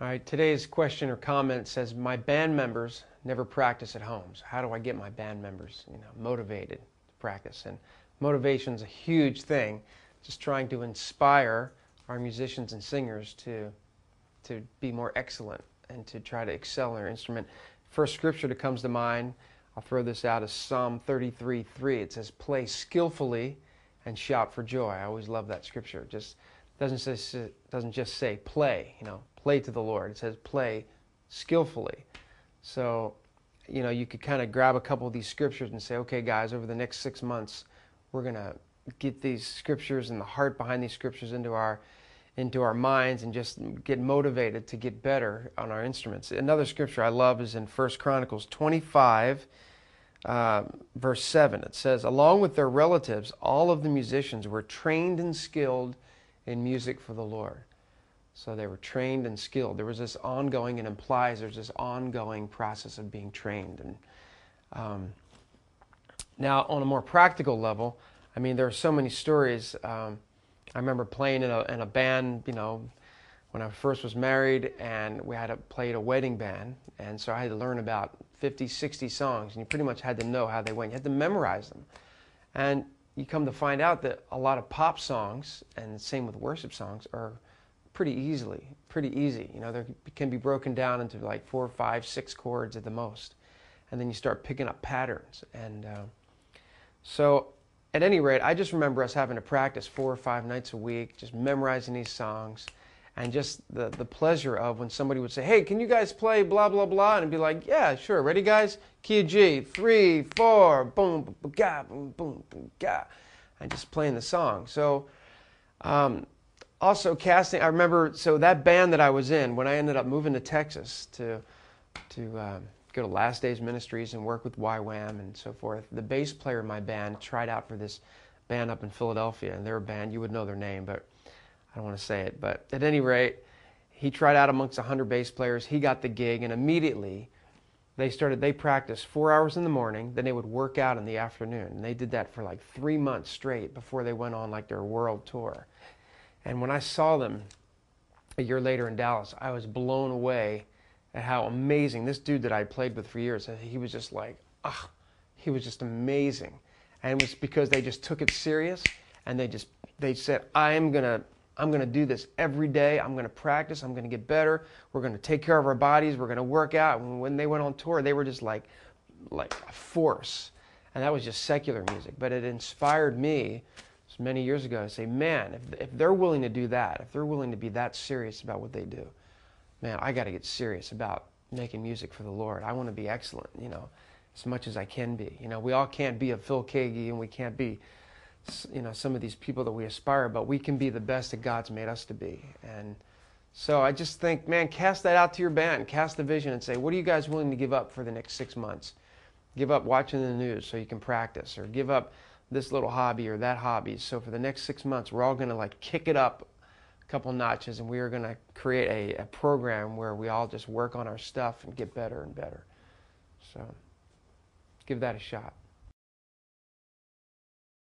All right, today's question or comment says, my band members never practice at home. So how do I get my band members, motivated to practice? And motivation is a huge thing. Just trying to inspire our musicians and singers to be more excellent and to try to excel in their instrument. First scripture that comes to mind, I'll throw this out, is Psalm 33:3. It says, play skillfully and shout for joy. I always love that scripture. It just doesn't just say play, play to the Lord. It says play skillfully. So, you could kind of grab a couple of these scriptures and say, okay, guys, over the next 6 months, we're going to get these scriptures and the heart behind these scriptures into our minds and just get motivated to get better on our instruments. Another scripture I love is in 1 Chronicles 25, verse 7. It says, along with their relatives, all of the musicians were trained and skilled in music for the Lord. So they were trained and skilled. There was this ongoing, it implies there's this ongoing process of being trained. And now, on a more practical level, there are so many stories. I remember playing in a band, when I first was married, and we had to play at a wedding band, and so I had to learn about 50, 60 songs, and you pretty much had to know how they went. You had to memorize them. And you come to find out that a lot of pop songs, and the same with worship songs, are pretty easy. They can be broken down into like 4, 5, 6 chords at the most. And then you start picking up patterns. And so at any rate, I just remember us having to practice 4 or 5 nights a week, just memorizing these songs. And just the pleasure of when somebody would say, hey, can you guys play blah, blah, blah? And be like, yeah, sure. Ready, guys? Key of G, 3, 4, boom, boom, ga, boom, boom, boom, ga. And just playing the song. So also casting, I remember, so that band that I was in, when I ended up moving to Texas to go to Last Days Ministries and work with YWAM and so forth, the bass player in my band tried out for this band up in Philadelphia. And they're a band, you would know their name, but I don't want to say it. But at any rate, he tried out amongst 100 bass players. He got the gig, and immediately they practiced 4 hours in the morning, then they would work out in the afternoon. And they did that for like 3 months straight before they went on like their world tour. And when I saw them a year later in Dallas, I was blown away at how amazing this dude that I played with for years, he was just like, he was just amazing. And it was because they just took it serious, and they said, I'm gonna do this every day. I'm gonna practice. I'm gonna get better. We're gonna take care of our bodies. We're gonna work out. And when they went on tour, they were just like a force. And that was just secular music. But it inspired me many years ago to say, man, if they're willing to do that, if they're willing to be that serious about what they do, man, I got to get serious about making music for the Lord. I want to be excellent, as much as I can be. We all can't be a Phil Keaggy, and we can't be some of these people that we aspire, but we can be the best that God's made us to be. And so I just think, man, cast that out to your band, cast the vision and say, what are you guys willing to give up for the next 6 months? Give up watching the news so you can practice, or give up this little hobby or that hobby. So for the next 6 months, we're all going to kick it up a couple notches, and we are going to create a program where we all just work on our stuff and get better and better. So give that a shot.